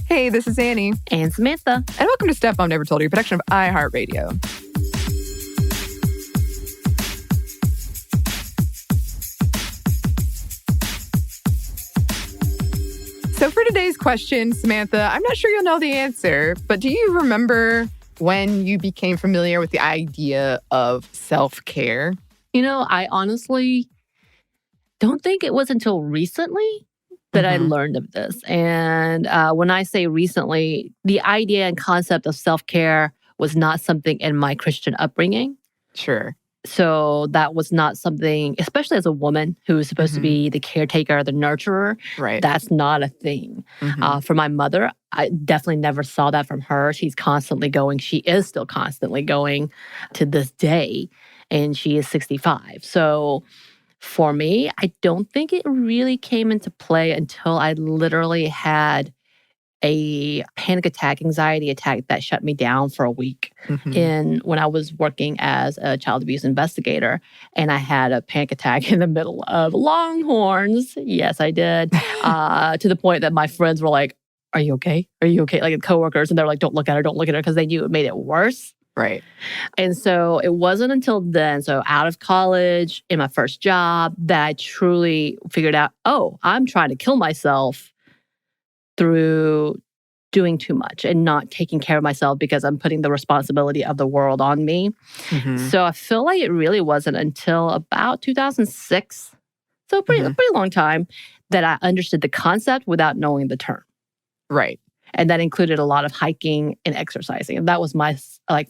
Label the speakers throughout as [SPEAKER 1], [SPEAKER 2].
[SPEAKER 1] Hey, this is Anney
[SPEAKER 2] and Samantha.
[SPEAKER 1] And welcome to Stuff Mom Never Told You, a production of iHeartRadio. So for today's question, Samantha, I'm not sure you'll know the answer, but do you remember when you became familiar with the idea of self-care?
[SPEAKER 2] You know, I honestly don't think it was until recently that I learned of this. And when I say recently, the idea and concept of self-care was not something in my Christian upbringing.
[SPEAKER 1] Sure.
[SPEAKER 2] So that was not something, especially as a woman who is supposed to be the caretaker, the nurturer.
[SPEAKER 1] Right.
[SPEAKER 2] That's not a thing. For my mother, I definitely never saw that from her. She's constantly going. She is still constantly going to this day. And she is 65. So for me, I don't think it really came into play until I literally had a panic attack, anxiety attack that shut me down for a week. And when I was working as a child abuse investigator, and I had a panic attack in the middle of Longhorns. Yes, I did. To the point that my friends were like, "Are you okay? Are you okay?" Like coworkers, and they're like, "Don't look at her, don't look at her," because they knew it made it worse.
[SPEAKER 1] Right.
[SPEAKER 2] And so it wasn't until then, so out of college, in my first job, that I truly figured out, oh, I'm trying to kill myself through doing too much and not taking care of myself because I'm putting the responsibility of the world on me. So I feel like it really wasn't until about 2006, so a pretty long time, that I understood the concept without knowing the term.
[SPEAKER 1] Right.
[SPEAKER 2] And that included a lot of hiking and exercising. And that was my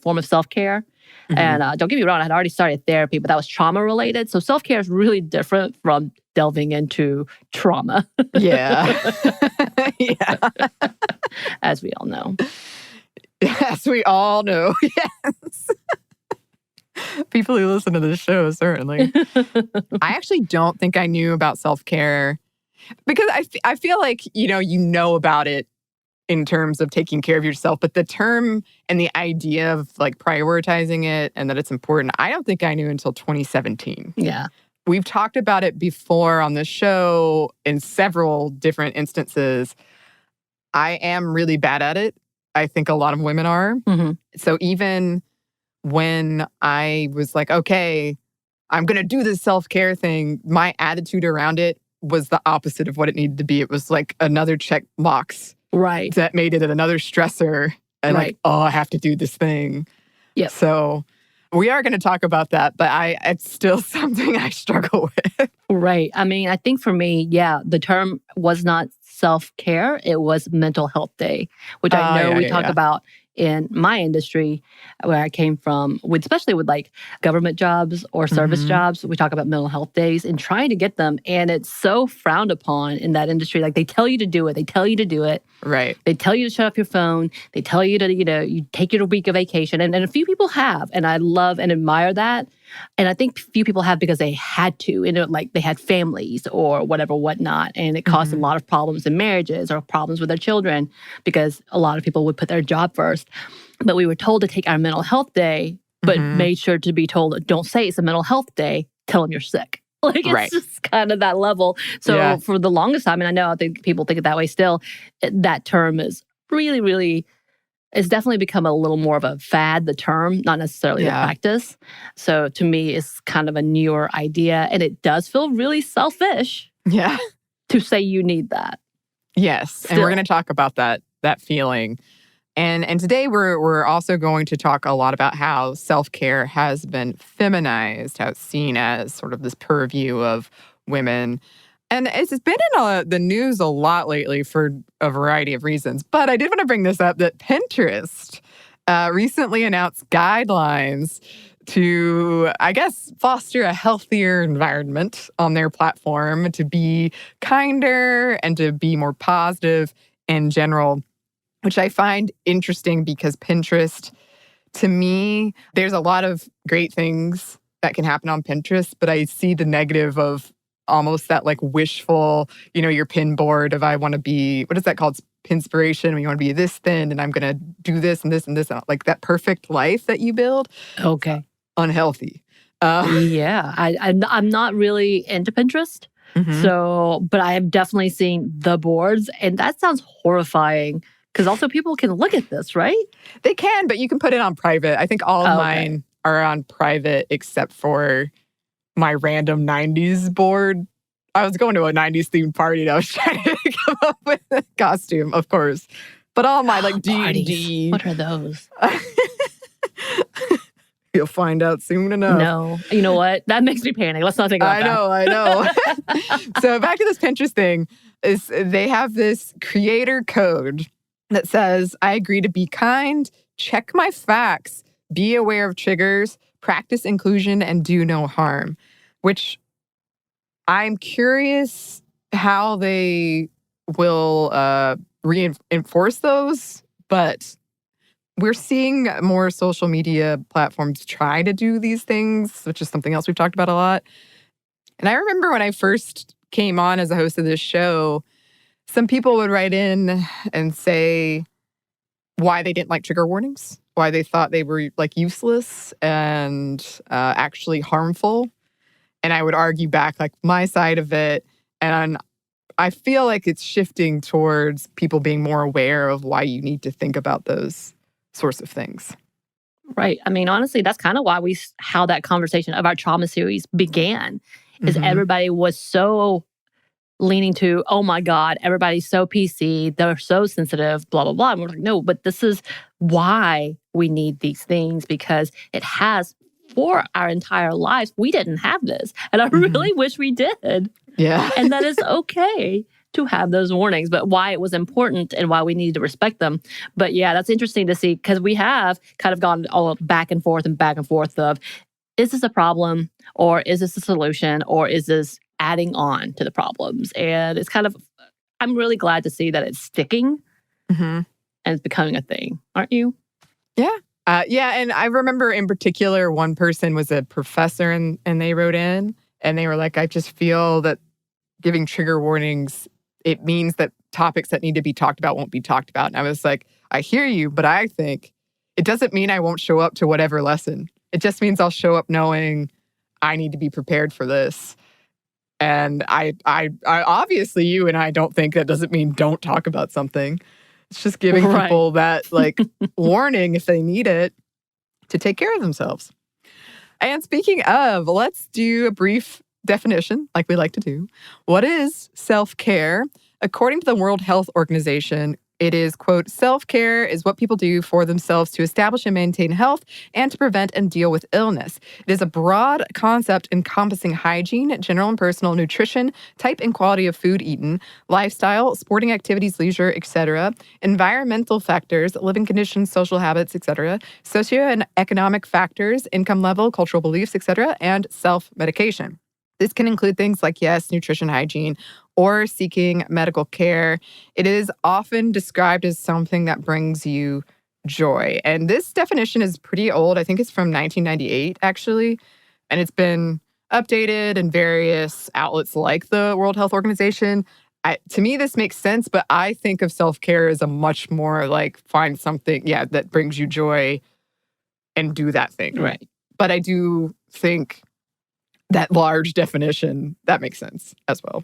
[SPEAKER 2] form of self-care. And don't get me wrong, I had already started therapy, but that was trauma-related. So self-care is really different from delving into trauma.
[SPEAKER 1] Yeah.
[SPEAKER 2] As we all know.
[SPEAKER 1] Yes, we all know. Yes. People who listen to this show, certainly. I actually don't think I knew about self-care because I feel like, you know about it in terms of taking care of yourself, but the term and the idea of like prioritizing it and that it's important, I don't think I knew until 2017.
[SPEAKER 2] Yeah.
[SPEAKER 1] We've talked about it before on the show in several different instances. I am really bad at it. I think a lot of women are. So even when I was like, okay, I'm going to do this self-care thing, my attitude around it was the opposite of what it needed to be. It was like another check box.
[SPEAKER 2] Right.
[SPEAKER 1] That made it another stressor. And like, oh, I have to do this thing.
[SPEAKER 2] Yep.
[SPEAKER 1] So we are going to talk about that, but it's still something I struggle with.
[SPEAKER 2] Right. I mean, I think for me, the term was not self-care. It was mental health day, which I know we talk about in my industry where I came from, especially with like government jobs or service jobs. We talk about mental health days and trying to get them. And it's so frowned upon in that industry. Like they tell you to do it. They tell you to do it.
[SPEAKER 1] Right.
[SPEAKER 2] They tell you to shut off your phone. They tell you to, you take your week of vacation. And a few people have. And I love and admire that. And I think few people have because they had to, like they had families or whatnot. And it caused a lot of problems in marriages or problems with their children because a lot of people would put their job first. But we were told to take our mental health day, but made sure to be told, don't say it's a mental health day, tell them you're sick. Like it's just kind of that level. So for the longest time, and I think people think it that way still, that term is really, really, it's definitely become a little more of a fad, the term, not necessarily the practice. So to me, it's kind of a newer idea. And it does feel really selfish to say you need that.
[SPEAKER 1] Yes. Still. And we're going to talk about that feeling. And today we're also going to talk a lot about how self-care has been feminized, how it's seen as sort of this purview of women. And it's been in the news a lot lately for a variety of reasons. But I did want to bring this up that Pinterest recently announced guidelines to, I guess, foster a healthier environment on their platform, to be kinder and to be more positive in general, which I find interesting because Pinterest, to me, there's a lot of great things that can happen on Pinterest, but I see the negative of almost that like wishful, your pin board of I want to be, what is that called? Pinspiration. When you want to be this thin and I'm going to do this and this and this. And like that perfect life that you build.
[SPEAKER 2] Okay.
[SPEAKER 1] Unhealthy.
[SPEAKER 2] I'm not really into Pinterest. So, but I have definitely seen the boards and that sounds horrifying Because also people can look at this, right?
[SPEAKER 1] They can, but you can put it on private. I think all of mine are on private except for my random 90s board. I was going to a 90s themed party and I was trying to come up with a costume, of course. But all my like D&D.
[SPEAKER 2] What are those?
[SPEAKER 1] You'll find out soon enough.
[SPEAKER 2] No. You know what? That makes me panic. Let's not think about that.
[SPEAKER 1] I know. So back to this Pinterest thing, is they have this creator code that says, I agree to be kind, check my facts, be aware of triggers, practice inclusion, and do no harm. Which I'm curious how they will reinforce those, but we're seeing more social media platforms try to do these things, which is something else we've talked about a lot. And I remember when I first came on as a host of this show, some people would write in and say why they didn't like trigger warnings, why they thought they were like useless and actually harmful. And I would argue back like my side of it. And I feel like it's shifting towards people being more aware of why you need to think about those sorts of things.
[SPEAKER 2] Right. I mean, honestly, that's kind of why how that conversation of our trauma series began, is everybody was so leaning to, oh my God, everybody's so PC, they're so sensitive, blah, blah, blah. And we're like, no, but this is why we need these things, because it has, for our entire lives, we didn't have this. And I really wish we did.
[SPEAKER 1] Yeah.
[SPEAKER 2] And that is okay to have those warnings, but why it was important and why we needed to respect them. But yeah, that's interesting to see, because we have kind of gone all back and forth of, is this a problem, or is this a solution, or is this adding on to the problems? And it's kind of, I'm really glad to see that it's sticking and it's becoming a thing. Aren't you?
[SPEAKER 1] Yeah. Yeah. And I remember in particular, one person was a professor and they wrote in and they were like, I just feel that giving trigger warnings, it means that topics that need to be talked about won't be talked about. And I was like, I hear you, but I think it doesn't mean I won't show up to whatever lesson. It just means I'll show up knowing I need to be prepared for this. And I obviously, you and I don't think that doesn't mean don't talk about something. It's just giving people that like warning if they need it to take care of themselves. And speaking of, let's do a brief definition like we like to do. What is self-care? According to the World Health Organization, it is, quote, self-care is what people do for themselves to establish and maintain health and to prevent and deal with illness. It is a broad concept encompassing hygiene, general and personal nutrition, type and quality of food eaten, lifestyle, sporting activities, leisure, etc., environmental factors, living conditions, social habits, etc., socio and economic factors, income level, cultural beliefs, etc., and self-medication. This can include things like, yes, nutrition, hygiene, or seeking medical care. It is often described as something that brings you joy. And this definition is pretty old. I think it's from 1998, actually. And it's been updated in various outlets like the World Health Organization. To me, this makes sense, but I think of self-care as a much more like find something, that brings you joy and do that thing.
[SPEAKER 2] Right.
[SPEAKER 1] But I do think that large definition, that makes sense as well.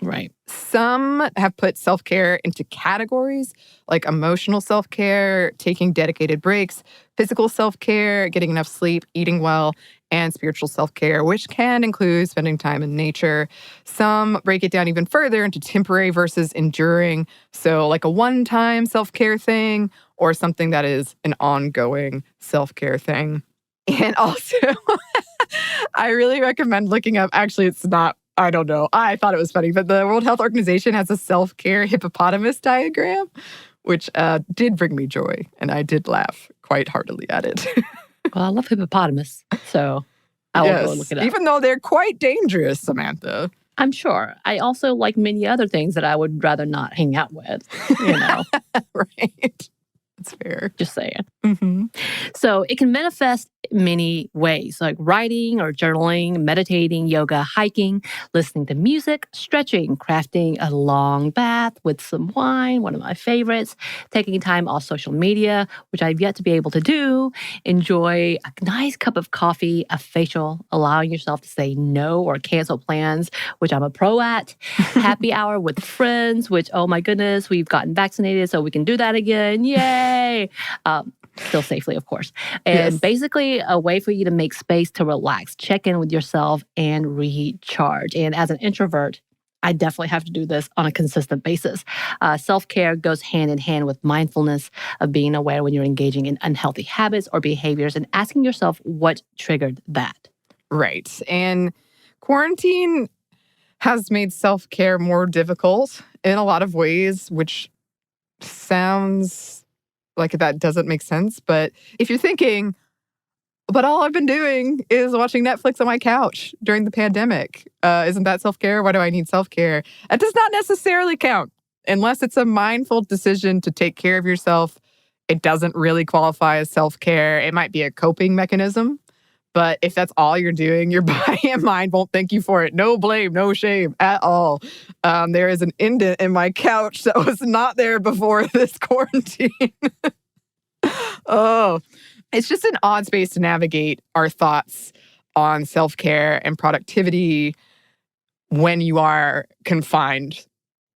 [SPEAKER 2] Right.
[SPEAKER 1] Some have put self-care into categories like emotional self-care, taking dedicated breaks, physical self-care, getting enough sleep, eating well, and spiritual self-care, which can include spending time in nature. Some break it down even further into temporary versus enduring. So like a one-time self-care thing or something that is an ongoing self-care thing. And also, I really recommend looking up, actually, it's not, I don't know, I thought it was funny, but the World Health Organization has a self-care hippopotamus diagram, which did bring me joy, and I did laugh quite heartily at it.
[SPEAKER 2] Well, I love hippopotamus, so I will go and look it up.
[SPEAKER 1] Even though they're quite dangerous, Samantha.
[SPEAKER 2] I'm sure. I also like many other things that I would rather not hang out with,
[SPEAKER 1] Right. That's fair.
[SPEAKER 2] Just saying. So it can manifest many ways, like writing or journaling, meditating, yoga, hiking, listening to music, stretching, crafting a long bath with some wine, one of my favorites, taking time off social media, which I've yet to be able to do, enjoy a nice cup of coffee, a facial, allowing yourself to say no or cancel plans, which I'm a pro at, happy hour with friends, which, oh my goodness, we've gotten vaccinated, so we can do that again. Yay! Still safely, of course. And basically a way for you to make space to relax, check in with yourself, and recharge. And as an introvert, I definitely have to do this on a consistent basis. Self-care goes hand in hand with mindfulness of being aware when you're engaging in unhealthy habits or behaviors and asking yourself what triggered that.
[SPEAKER 1] Right. And quarantine has made self-care more difficult in a lot of ways, which sounds like that doesn't make sense. But if you're thinking, but all I've been doing is watching Netflix on my couch during the pandemic, isn't that self-care? Why do I need self-care? That does not necessarily count. Unless it's a mindful decision to take care of yourself, it doesn't really qualify as self-care. It might be a coping mechanism. But if that's all you're doing, your body and mind won't thank you for it. No blame, no shame at all. There is an indent in my couch that was not there before this quarantine. Oh, it's just an odd space to navigate our thoughts on self-care and productivity when you are confined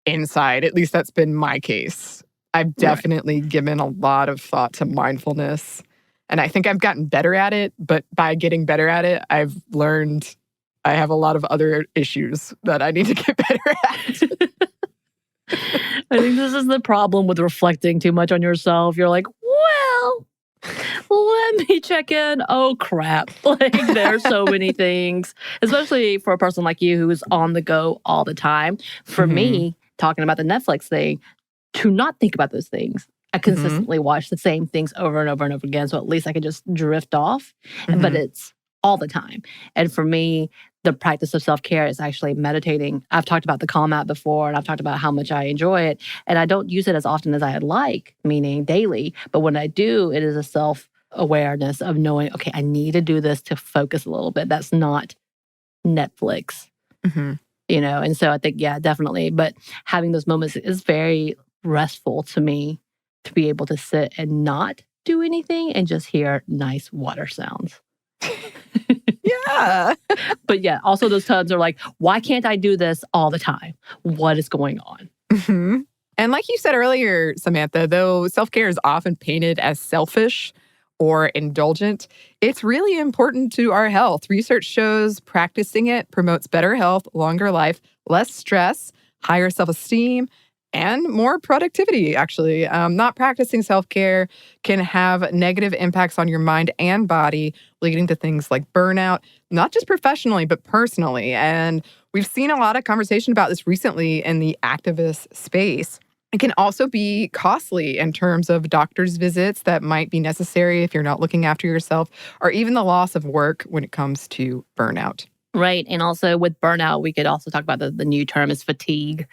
[SPEAKER 1] inside. At least that's been my case. I've definitely given a lot of thought to mindfulness. And I think I've gotten better at it, but by getting better at it, I've learned I have a lot of other issues that I need to get better at.
[SPEAKER 2] I think this is the problem with reflecting too much on yourself. You're like, well, let me check in. Oh, crap. Like, there's so many things, especially for a person like you who is on the go all the time. For me, talking about the Netflix thing, to not think about those things. I consistently watch the same things over and over and over again. So at least I could just drift off. But it's all the time. And for me, the practice of self-care is actually meditating. I've talked about the Calm app before, and I've talked about how much I enjoy it. And I don't use it as often as I'd like, meaning daily. But when I do, it is a self-awareness of knowing, okay, I need to do this to focus a little bit. That's not Netflix, you know? And so I think, yeah, definitely. But having those moments is very restful to me, to be able to sit and not do anything and just hear nice water sounds.
[SPEAKER 1] Yeah.
[SPEAKER 2] But yeah, also those times are like, why can't I do this all the time? What is going on?
[SPEAKER 1] And like you said earlier, Samantha, though self-care is often painted as selfish or indulgent, it's really important to our health. Research shows practicing it promotes better health, longer life, less stress, higher self-esteem, and more productivity, actually. Not practicing self-care can have negative impacts on your mind and body, leading to things like burnout, not just professionally, but personally. And we've seen a lot of conversation about this recently in the activist space. It can also be costly in terms of doctor's visits that might be necessary if you're not looking after yourself, or even the loss of work when it comes to burnout.
[SPEAKER 2] Right. And also with burnout, we could also talk about the new term is fatigue.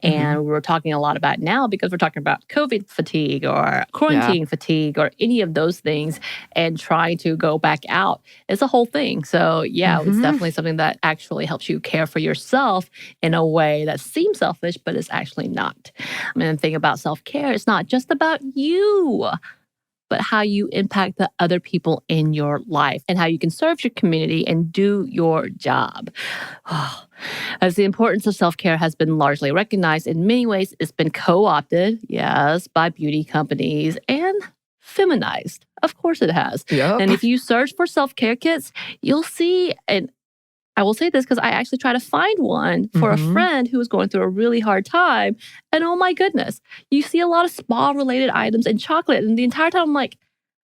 [SPEAKER 2] And we're talking a lot about now because we're talking about COVID fatigue or quarantine fatigue or any of those things, and trying to go back out. It's a whole thing. So yeah, it's definitely something that actually helps you care for yourself in a way that seems selfish, but it's actually not. I mean, the thing about self-care, it's not just about you, but how you impact the other people in your life and how you can serve your community and do your job. As the importance of self-care has been largely recognized, in many ways, it's been co-opted, yes, by beauty companies and feminized. Of course it has.
[SPEAKER 1] Yep.
[SPEAKER 2] And if you search for self-care kits, you'll see, and I will say this because I actually tried to find one for a friend who was going through a really hard time. And oh my goodness, you see a lot of spa-related items and chocolate. And the entire time I'm like,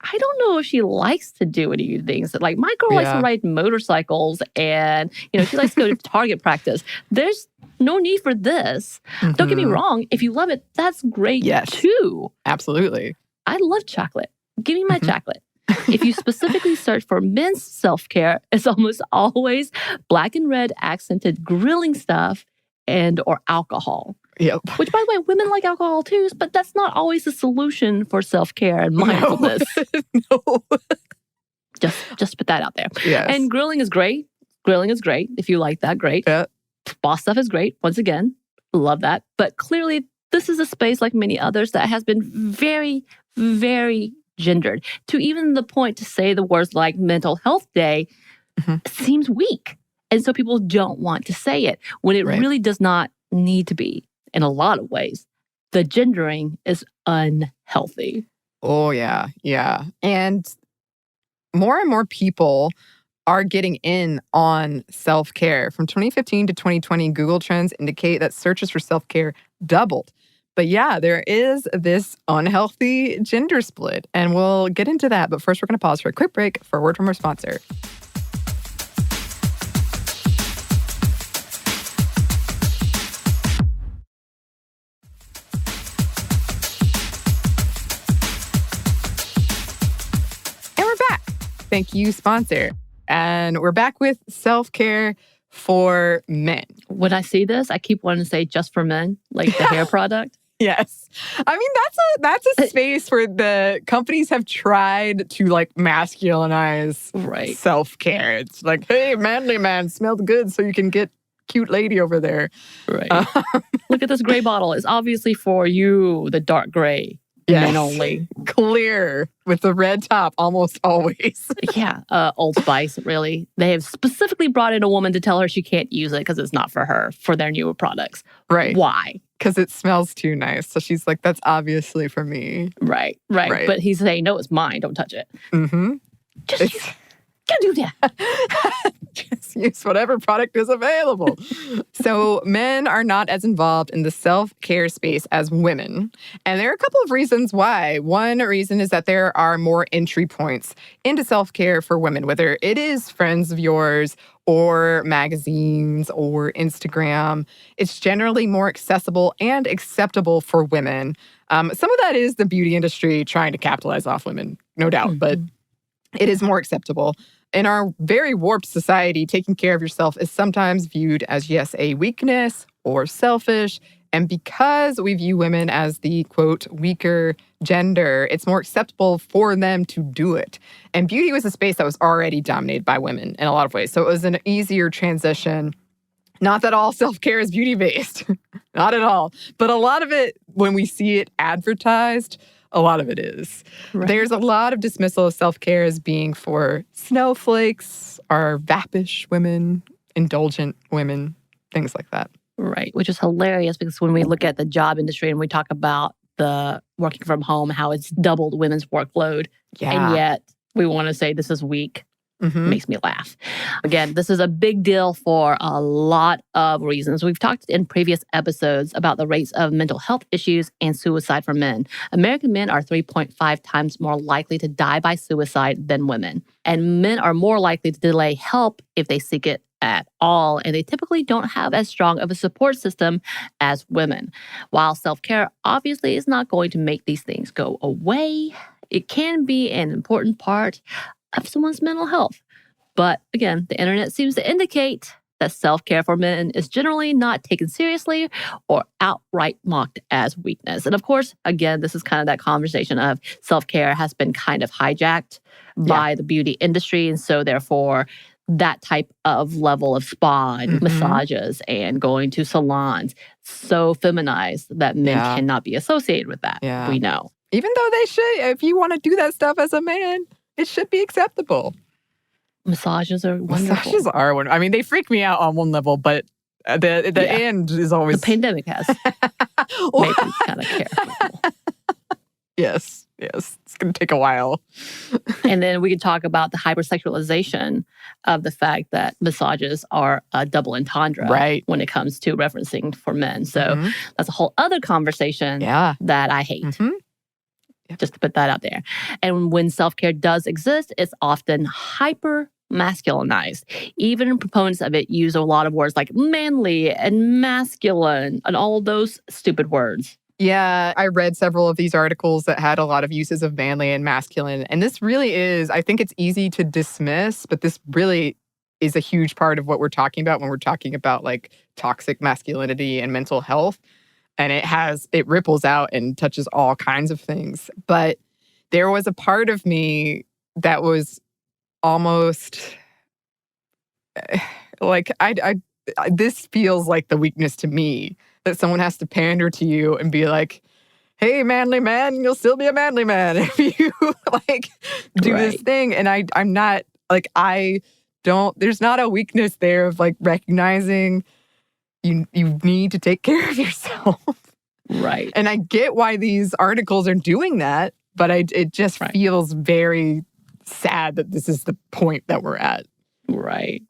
[SPEAKER 2] I don't know if she likes to do any of these things. Like, my girl likes to ride motorcycles and, you know, she likes to go to target practice. There's no need for this. Don't get me wrong. If you love it, that's great too.
[SPEAKER 1] Absolutely.
[SPEAKER 2] I love chocolate. Give me my chocolate. If you specifically search for men's self-care, it's almost always black and red accented grilling stuff and or alcohol.
[SPEAKER 1] Yep.
[SPEAKER 2] Which, by the way, women like alcohol too, but that's not always the solution for self-care and mindfulness.
[SPEAKER 1] No.
[SPEAKER 2] Just put that out there.
[SPEAKER 1] Yes.
[SPEAKER 2] And grilling is great. Grilling is great. If you like that, great.
[SPEAKER 1] Yeah.
[SPEAKER 2] Boss stuff is great. Once again, love that. But clearly, this is a space like many others that has been very, very gendered. To even the point to say the words like mental health day seems weak. And so people don't want to say it when it really does not need to be in a lot of ways. The gendering is unhealthy.
[SPEAKER 1] Oh, yeah. Yeah. And more people are getting in on self-care. From 2015 to 2020, Google Trends indicate that searches for self-care doubled. But yeah, there is this unhealthy gender split, and we'll get into that. But first, we're going to pause for a quick break for a word from our sponsor. And we're back. Thank you, sponsor. And we're back with self-care for men.
[SPEAKER 2] When I see this, I keep wanting to say just for men, like the hair product.
[SPEAKER 1] Yes. I mean, that's a space where the companies have tried to like masculinize self-care. It's like, hey, manly man, smell good so you can get cute lady over there.
[SPEAKER 2] Right. Look at this gray bottle. It's obviously for you, the dark gray.
[SPEAKER 1] Yes.
[SPEAKER 2] Men only.
[SPEAKER 1] Clear with the red top almost always.
[SPEAKER 2] Yeah. Old Spice, really. They have specifically brought in a woman to tell her she can't use it because it's not for her, for their newer products.
[SPEAKER 1] Right.
[SPEAKER 2] Why?
[SPEAKER 1] Because it smells too nice. So she's like, that's obviously for me.
[SPEAKER 2] Right. But he's saying, no, it's mine. Don't touch it. Just can't do that.
[SPEAKER 1] Just use whatever product is available. So men are not as involved in the self-care space as women. And there are a couple of reasons why. One reason is that there are more entry points into self-care for women, whether it is friends of yours or magazines or Instagram. It's generally more accessible and acceptable for women. Some of that is the beauty industry trying to capitalize off women, no doubt, but it is more acceptable. In our very warped society, taking care of yourself is sometimes viewed as, yes, a weakness or selfish. And because we view women as the, quote, weaker gender, it's more acceptable for them to do it. And beauty was a space that was already dominated by women in a lot of ways. So it was an easier transition. Not that all self-care is beauty-based. Not at all. But a lot of it, when we see it advertised, a lot of it is. Right. There's a lot of dismissal of self-care as being for snowflakes or vappish women, indulgent women, things like that.
[SPEAKER 2] Right, which is hilarious because when we look at the job industry and we talk about the working from home, how it's doubled women's workload, and yet we want to say this is weak. Makes me laugh. Again, this is a big deal for a lot of reasons. We've talked in previous episodes about the rates of mental health issues and suicide for men. American men are 3.5 times more likely to die by suicide than women. And men are more likely to delay help if they seek it at all. And they typically don't have as strong of a support system as women. While self-care obviously is not going to make these things go away, it can be an important part of someone's mental health. But again, the internet seems to indicate that self-care for men is generally not taken seriously or outright mocked as weakness. And of course, again, this is kind of that conversation of self-care has been kind of hijacked by the beauty industry. And so therefore, that type of level of spa and massages and going to salons, so feminized that men cannot be associated with that. Yeah. We know.
[SPEAKER 1] Even though they should, if you want to do that stuff as a man, it should be acceptable.
[SPEAKER 2] Massages are wonderful.
[SPEAKER 1] Massages are wonderful. I mean, they freak me out on one level, but the end is always...
[SPEAKER 2] The pandemic has made me kind of careful.
[SPEAKER 1] Yes. It's going to take a while.
[SPEAKER 2] And then we can talk about the hypersexualization of the fact that massages are a double entendre when it comes to referencing for men. So that's a whole other conversation that I hate. Just to put that out there. And when self-care does exist, it's often hyper-masculinized. Even proponents of it use a lot of words like manly and masculine and all those stupid words.
[SPEAKER 1] Yeah, I read several of these articles that had a lot of uses of manly and masculine. And this really is, I think it's easy to dismiss, but this really is a huge part of what we're talking about when we're talking about like toxic masculinity and mental health. And it ripples out and touches all kinds of things. But there was a part of me that was almost like this feels like the weakness to me, that someone has to pander to you and be like, hey, manly man, you'll still be a manly man if you like do this thing. And I'm not like, there's not a weakness there of like recognizing you need to take care of yourself.
[SPEAKER 2] Right.
[SPEAKER 1] And I get why these articles are doing that, but it just feels very sad that this is the point that we're at.
[SPEAKER 2] Right.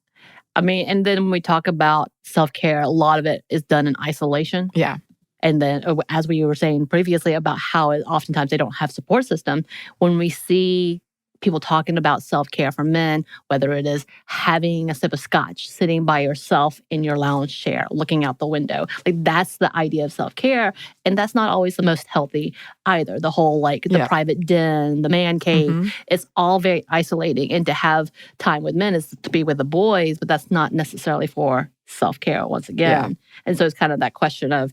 [SPEAKER 2] I mean, and then when we talk about self-care, a lot of it is done in isolation.
[SPEAKER 1] Yeah.
[SPEAKER 2] And then, as we were saying previously about how oftentimes they don't have support system, when we see people talking about self-care for men, whether it is having a sip of scotch, sitting by yourself in your lounge chair, looking out the window, like that's the idea of self-care. And that's not always the most healthy either. The whole the private den, the man cave, it's all very isolating. And to have time with men is to be with the boys, but that's not necessarily for self-care once again. Yeah. And so it's kind of that question of,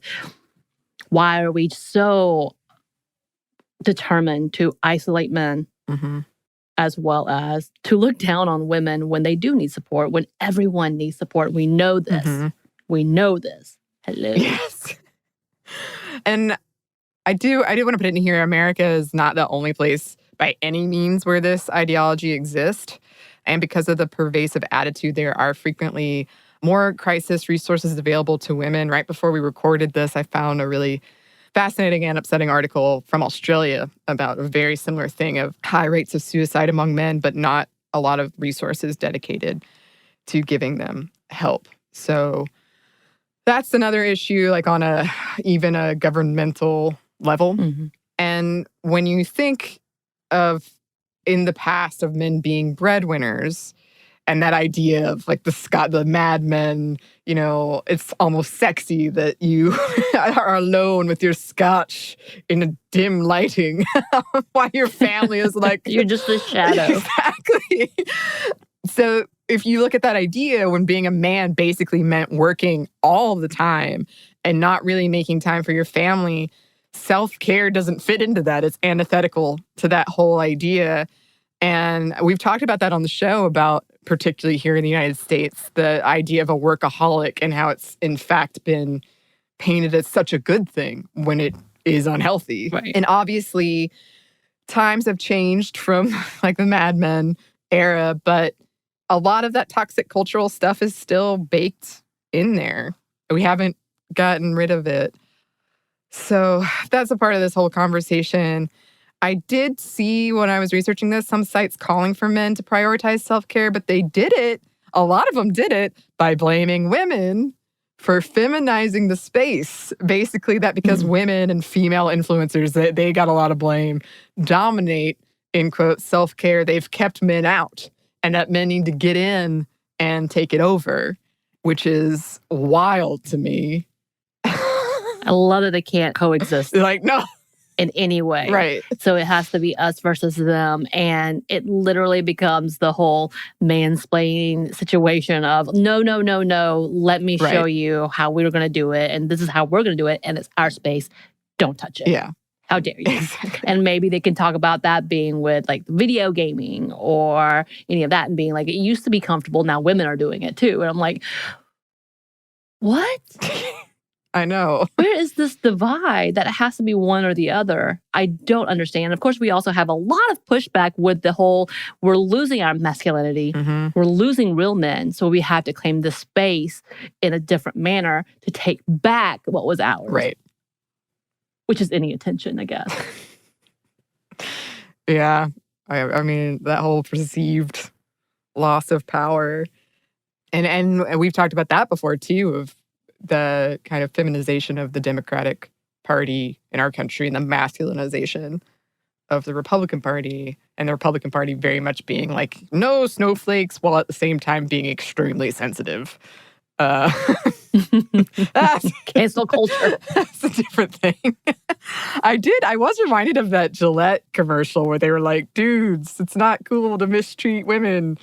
[SPEAKER 2] why are we so determined to isolate men as well as to look down on women when they do need support, when everyone needs support? We know this. We know this. Hello.
[SPEAKER 1] Yes. And I do want to put it in here, America is not the only place by any means where this ideology exists. And because of the pervasive attitude, there are frequently more crisis resources available to women. Right before we recorded this, I found a really fascinating and upsetting article from Australia about a very similar thing of high rates of suicide among men, but not a lot of resources dedicated to giving them help. So that's another issue, like on even a governmental level. And when you think of in the past of men being breadwinners, and that idea of like the Mad Men, it's almost sexy that you are alone with your scotch in a dim lighting while your family is like...
[SPEAKER 2] You're just a shadow.
[SPEAKER 1] Exactly. So if you look at that idea, when being a man basically meant working all the time and not really making time for your family, self-care doesn't fit into that. It's antithetical to that whole idea. And we've talked about that on the show about, particularly here in the United States, the idea of a workaholic and how it's in fact been painted as such a good thing when it is unhealthy.
[SPEAKER 2] Right.
[SPEAKER 1] And obviously, times have changed from like the Mad Men era, but a lot of that toxic cultural stuff is still baked in there. We haven't gotten rid of it. So that's a part of this whole conversation. I did see when I was researching this, some sites calling for men to prioritize self-care, but a lot of them did it by blaming women for feminizing the space. Basically that because women and female influencers, they got a lot of blame, dominate, in quotes, self-care, they've kept men out, and that men need to get in and take it over, which is wild to me.
[SPEAKER 2] I love that they can't coexist.
[SPEAKER 1] Like, no.
[SPEAKER 2] In any way.
[SPEAKER 1] Right.
[SPEAKER 2] So it has to be us versus them. And it literally becomes the whole mansplaining situation of, no, let me show you how we're going to do it. And this is how we're going to do it. And it's our space. Don't touch it.
[SPEAKER 1] Yeah.
[SPEAKER 2] How dare you? And maybe they can talk about that being with like video gaming or any of that and being like, it used to be comfortable. Now women are doing it too. And I'm like, what?
[SPEAKER 1] I know.
[SPEAKER 2] Where is this divide that it has to be one or the other? I don't understand. Of course, we also have a lot of pushback with the whole, we're losing our masculinity. We're losing real men. So we have to claim the space in a different manner to take back what was ours.
[SPEAKER 1] Right.
[SPEAKER 2] Which is any attention, I guess.
[SPEAKER 1] Yeah. I mean, that whole perceived loss of power. And we've talked about that before, too, of the kind of feminization of the Democratic Party in our country and the masculinization of the Republican Party, and the Republican Party very much being like, no snowflakes, while at the same time being extremely sensitive.
[SPEAKER 2] Cancel culture.
[SPEAKER 1] That's a different thing. I was reminded of that Gillette commercial where they were like, dudes, it's not cool to mistreat women.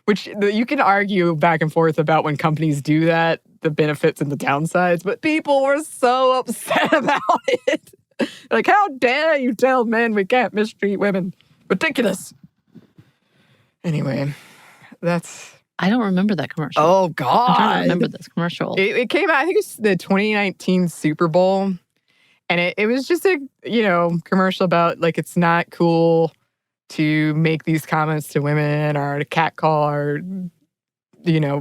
[SPEAKER 1] Which you can argue back and forth about when companies do that, the benefits and the downsides, but people were so upset about it. Like, how dare you tell men we can't mistreat women? Ridiculous. Anyway,
[SPEAKER 2] I don't remember that commercial.
[SPEAKER 1] Oh,
[SPEAKER 2] I'm trying
[SPEAKER 1] God.
[SPEAKER 2] to remember this commercial.
[SPEAKER 1] It came out, I think it was the 2019 Super Bowl. And it was just a, commercial about, like, it's not cool to make these comments to women or to catcall or,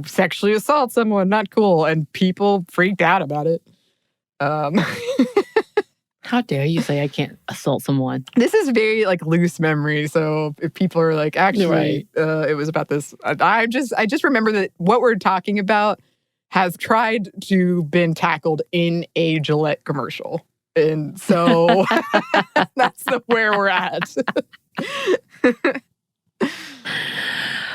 [SPEAKER 1] sexually assault someone. Not cool. And people freaked out about it.
[SPEAKER 2] How dare you say I can't assault someone?
[SPEAKER 1] This is very, like, loose memory. So if people are like, actually, it was about this. I just remember that what we're talking about has tried to been tackled in a Gillette commercial. And so that's where we're at.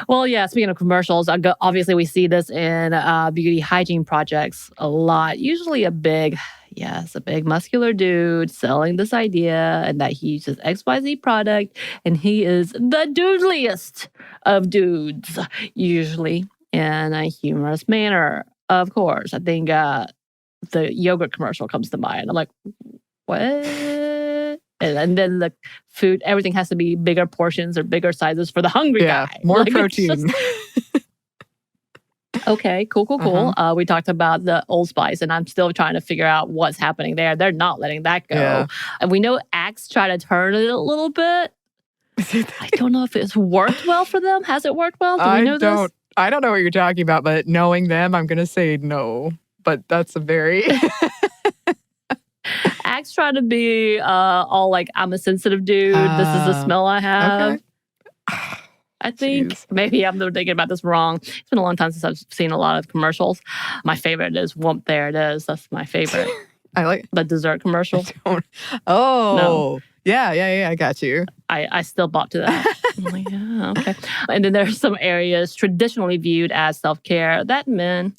[SPEAKER 2] Well, yeah, speaking of commercials, obviously we see this in beauty hygiene projects a lot. Usually a big muscular dude selling this idea and that he uses XYZ product and he is the dudeliest of dudes, usually in a humorous manner. Of course, I think the yogurt commercial comes to mind. I'm like, what? And then the food, everything has to be bigger portions or bigger sizes for the hungry guy.
[SPEAKER 1] More protein.
[SPEAKER 2] Okay, cool. We talked about the Old Spice, and I'm still trying to figure out what's happening there. They're not letting that go.
[SPEAKER 1] Yeah.
[SPEAKER 2] And we know Axe tried to turn it a little bit. I don't know if it's worked well for them. Has it worked well? Do we know this?
[SPEAKER 1] I don't know what you're talking about, but knowing them, I'm going to say no. But that's a very...
[SPEAKER 2] Axe tried to be all like, I'm a sensitive dude. This is the smell I have.
[SPEAKER 1] Okay.
[SPEAKER 2] I think maybe I'm thinking about this wrong. It's been a long time since I've seen a lot of commercials. My favorite is Whoop, there it is. That's my favorite.
[SPEAKER 1] I like
[SPEAKER 2] the dessert commercial.
[SPEAKER 1] No. Yeah, I got you.
[SPEAKER 2] I still bought to that. I'm like, yeah, okay. And then there's some areas traditionally viewed as self-care that men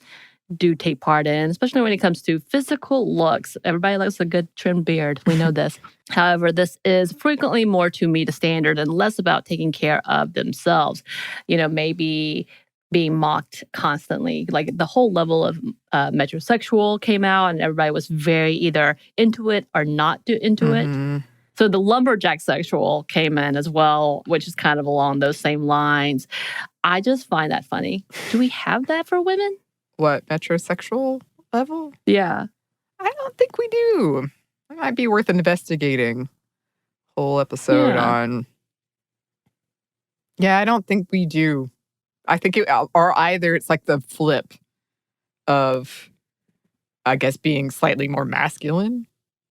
[SPEAKER 2] do take part in, especially when it comes to physical looks. Everybody likes a good trimmed beard. We know this. However, this is frequently more to meet a standard and less about taking care of themselves. Maybe being mocked constantly. Like the whole level of metrosexual came out and everybody was very either into it or not into it. So the lumberjack sexual came in as well, which is kind of along those same lines. I just find that funny. Do we have that for women?
[SPEAKER 1] What, metrosexual level?
[SPEAKER 2] Yeah.
[SPEAKER 1] I don't think we do. It might be worth investigating. Whole episode on... Yeah, I don't think we do. I think or either it's like the flip of, I guess, being slightly more masculine.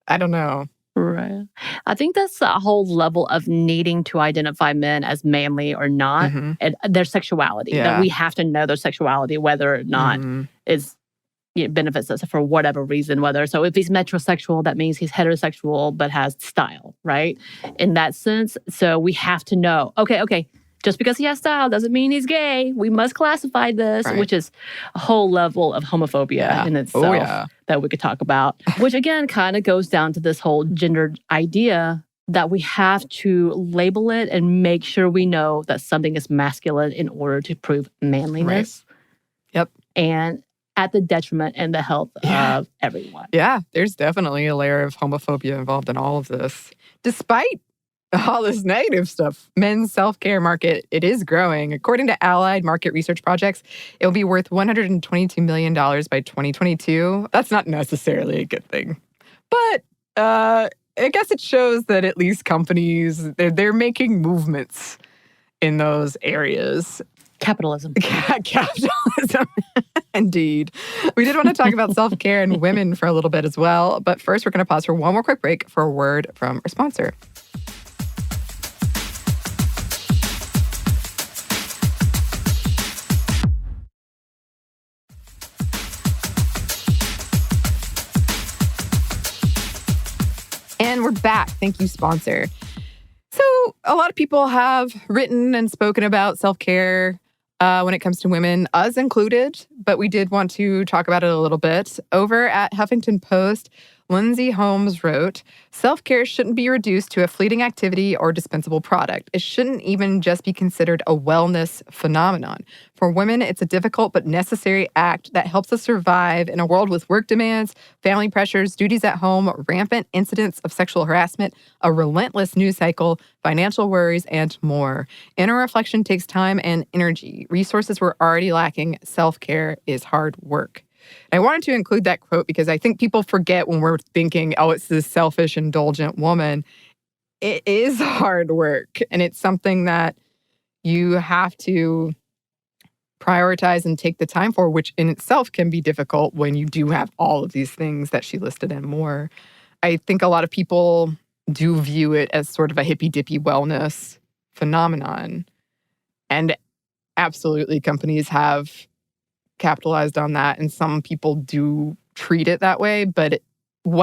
[SPEAKER 1] I don't know.
[SPEAKER 2] Right. I think that's a whole level of needing to identify men as manly or not, and their sexuality.
[SPEAKER 1] Yeah.
[SPEAKER 2] That we have to know their sexuality, whether or not it benefits us for whatever reason. So if he's metrosexual, that means he's heterosexual but has style, right? In that sense. So we have to know, okay. Just because he has style doesn't mean he's gay. We must classify this, which is a whole level of homophobia in itself that we could talk about. Which again kind of goes down to this whole gendered idea that we have to label it and make sure we know that something is masculine in order to prove manliness.
[SPEAKER 1] Right. Yep.
[SPEAKER 2] And at the detriment and the health of everyone.
[SPEAKER 1] Yeah, there's definitely a layer of homophobia involved in all of this. Despite all this negative stuff, men's self-care market, it is growing. According to Allied Market Research Projects, it will be worth $122 million by 2022. That's not necessarily a good thing. But I guess it shows that at least companies, they're making movements in those areas.
[SPEAKER 2] Capitalism.
[SPEAKER 1] Capitalism. Indeed. We did want to talk about self-care and women for a little bit as well. But first, we're going to pause for one more quick break for a word from our sponsor. And we're back. Thank you, sponsor. So a lot of people have written and spoken about self-care when it comes to women, us included, but we did want to talk about it a little bit. Over at Huffington Post, Lindsay Holmes wrote, "Self-care shouldn't be reduced to a fleeting activity or dispensable product. It shouldn't even just be considered a wellness phenomenon. For women, it's a difficult but necessary act that helps us survive in a world with work demands, family pressures, duties at home, rampant incidents of sexual harassment, a relentless news cycle, financial worries, and more. Inner reflection takes time and energy. Resources we're already lacking. Self-care is hard work." I wanted to include that quote because I think people forget when we're thinking, oh, it's this selfish, indulgent woman. It is hard work. And it's something that you have to prioritize and take the time for, which in itself can be difficult when you do have all of these things that she listed and more. I think a lot of people do view it as sort of a hippy-dippy wellness phenomenon. And absolutely, companies have capitalized on that, and some people do treat it that way, but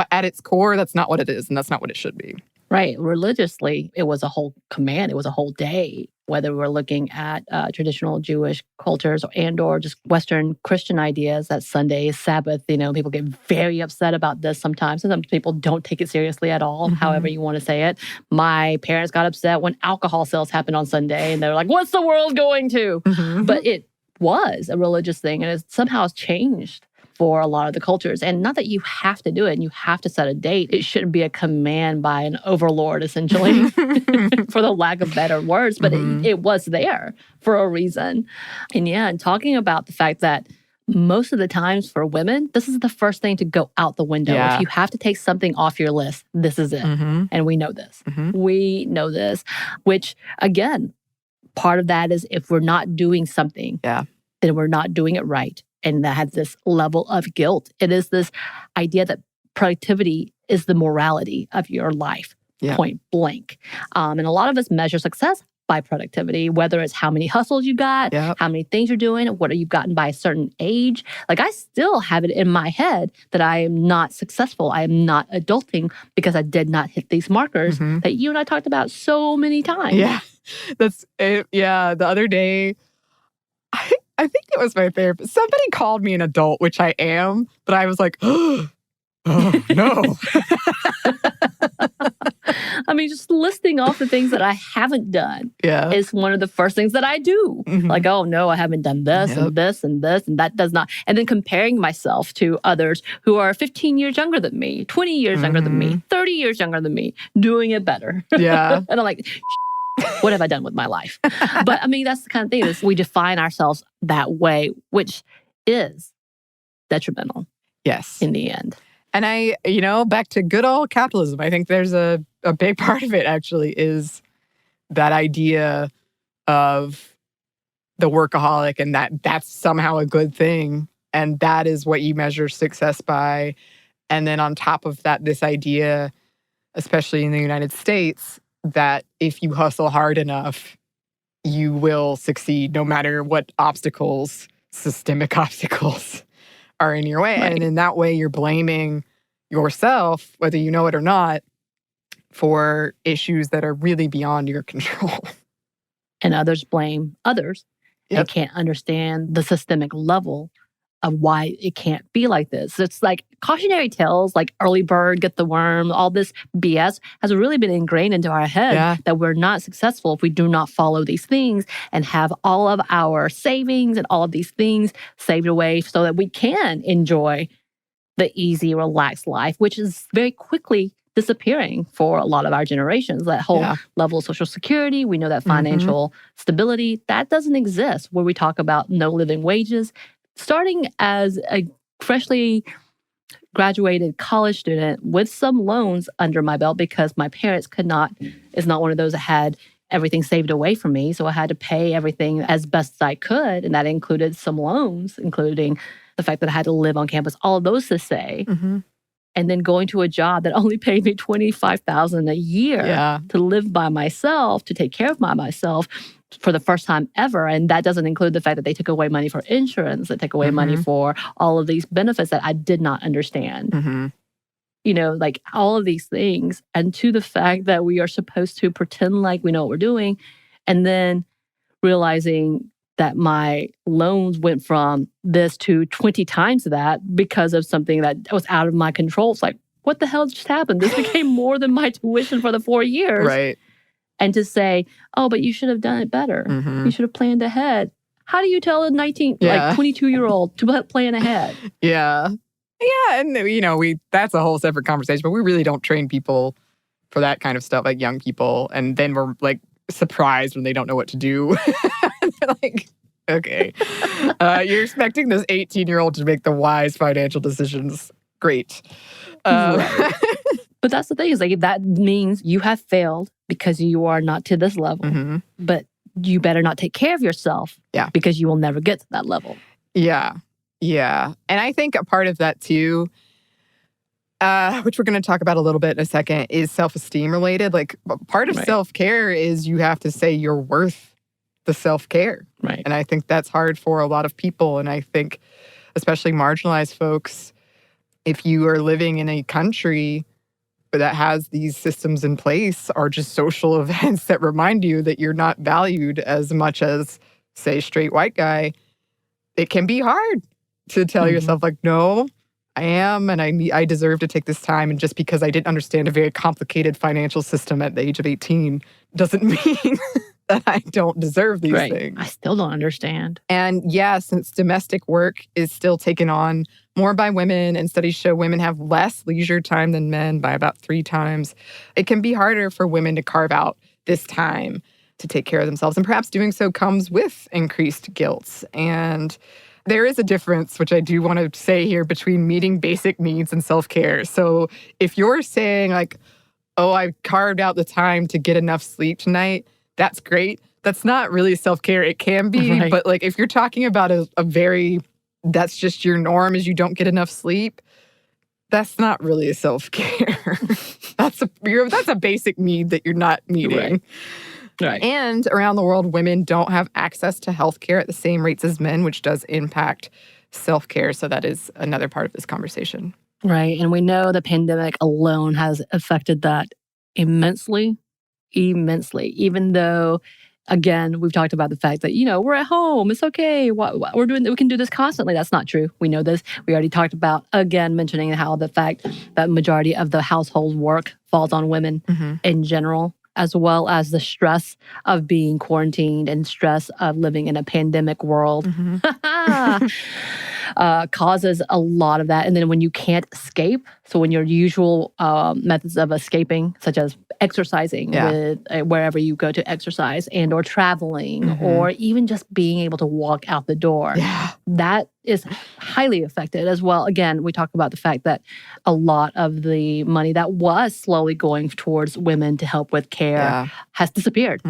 [SPEAKER 1] at its core, that's not what it is, and that's not what it should be.
[SPEAKER 2] Right. Religiously, it was a whole command. It was a whole day, whether we're looking at traditional Jewish cultures or just Western Christian ideas that Sunday is Sabbath. People get very upset about this sometimes. And some people don't take it seriously at all, however you want to say it. My parents got upset when alcohol sales happened on Sunday, and they're like, what's the world going to? But it was a religious thing, and it somehow has changed for a lot of the cultures. And not that you have to do it and you have to set a date. It shouldn't be a command by an overlord, essentially, for the lack of better words. But it was there for a reason. And talking about the fact that most of the times for women, this is the first thing to go out the window.
[SPEAKER 1] Yeah.
[SPEAKER 2] If you have to take something off your list, this is it. And we know this. We know this, which, again, part of that is if we're not doing something, then we're not doing it right. And that has this level of guilt. It is this idea that productivity is the morality of your life, point blank. And a lot of us measure success by productivity, whether it's how many hustles you got, how many things you're doing, what are you gotten by a certain age. Like, I still have it in my head that I am not successful. I am not adulting because I did not hit these markers that you and I talked about so many times.
[SPEAKER 1] Yeah, that's it. Yeah, the other day, I think it was my therapist. Somebody called me an adult, which I am, but I was like, oh, no.
[SPEAKER 2] I mean, just listing off the things that I haven't done is one of the first things that I do. Like, oh, no, I haven't done this and this and this, and that does not. And then comparing myself to others who are 15 years younger than me, 20 years younger than me, 30 years younger than me, doing it better.
[SPEAKER 1] Yeah.
[SPEAKER 2] And I'm like, what have I done with my life? But I mean, that's the kind of thing is we define ourselves that way, which is detrimental.
[SPEAKER 1] Yes.
[SPEAKER 2] In the end.
[SPEAKER 1] And back to good old capitalism, I think there's a big part of it actually is that idea of the workaholic and that's somehow a good thing. And that is what you measure success by. And then on top of that, this idea, especially in the United States, that if you hustle hard enough, you will succeed no matter what obstacles, systemic obstacles, are in your way. Right. And in that way, you're blaming yourself, whether you know it or not, for issues that are really beyond your control.
[SPEAKER 2] And others blame others and can't understand the systemic level of why it can't be like this. It's like cautionary tales, like early bird, get the worm, all this BS has really been ingrained into our head that we're not successful if we do not follow these things and have all of our savings and all of these things saved away so that we can enjoy the easy, relaxed life, which is very quickly disappearing for a lot of our generations. That whole level of Social Security, we know that financial stability, that doesn't exist where we talk about no living wages. Starting as a freshly graduated college student with some loans under my belt because my parents is not one of those that had everything saved away from me. So I had to pay everything as best as I could. And that included some loans, including the fact that I had to live on campus, all of those to say. And then going to a job that only paid me $25,000 a year to live by myself, to take care of myself for the first time ever. And that doesn't include the fact that they took away money for insurance, they took away money for all of these benefits that I did not understand. Like all of these things. And to the fact that we are supposed to pretend like we know what we're doing. And then realizing that my loans went from this to 20 times that because of something that was out of my control. It's like, what the hell just happened? This became more than my tuition for the 4 years.
[SPEAKER 1] Right.
[SPEAKER 2] And to say, oh, but you should have done it better. You should have planned ahead. How do you tell a 22-year-old to plan ahead?
[SPEAKER 1] Yeah. Yeah. And, that's a whole separate conversation, but we really don't train people for that kind of stuff, like young people. And then we're like surprised when they don't know what to do. They're like, okay, you're expecting this 18-year-old to make the wise financial decisions. Great.
[SPEAKER 2] Right. But that's the thing, is like, that means you have failed because you are not to this level. But you better not take care of yourself because you will never get to that level.
[SPEAKER 1] Yeah. Yeah. And I think a part of that too, which we're going to talk about a little bit in a second, is self-esteem related. Like, part of self-care is you have to say you're worth the self-care.
[SPEAKER 2] Right.
[SPEAKER 1] And I think that's hard for a lot of people. And I think especially marginalized folks, if you are living in a country that has these systems in place, are just social events that remind you that you're not valued as much as, say, straight white guy, it can be hard to tell yourself, like, no, I am, and I deserve to take this time. And just because I didn't understand a very complicated financial system at the age of 18 doesn't mean that I don't deserve these things.
[SPEAKER 2] I still don't understand.
[SPEAKER 1] And yeah, since domestic work is still taken on more by women, and studies show women have less leisure time than men by about 3 times, it can be harder for women to carve out this time to take care of themselves. And perhaps doing so comes with increased guilt. And there is a difference, which I do want to say here, between meeting basic needs and self-care. So if you're saying like, oh, I carved out the time to get enough sleep tonight, that's great. That's not really self-care. It can be, but like if you're talking about a very, that's just your norm, is you don't get enough sleep, that's not really a self-care. That's a basic need that you're not meeting.
[SPEAKER 2] Right.
[SPEAKER 1] And around the world, women don't have access to healthcare at the same rates as men, which does impact self-care. So that is another part of this conversation.
[SPEAKER 2] Right. And we know the pandemic alone has affected that immensely, even though, again, we've talked about the fact that, we're at home. It's okay. We can do this constantly. That's not true. We know this. We already talked about, again, mentioning how the fact that majority of the household work falls on women in general, as well as the stress of being quarantined and stress of living in a pandemic world. Causes a lot of that. And then when you can't escape, so when your usual methods of escaping, such as exercising with wherever you go to exercise, and or traveling, or even just being able to walk out the door, that is highly affected as well. Again, we talk about the fact that a lot of the money that was slowly going towards women to help with care has disappeared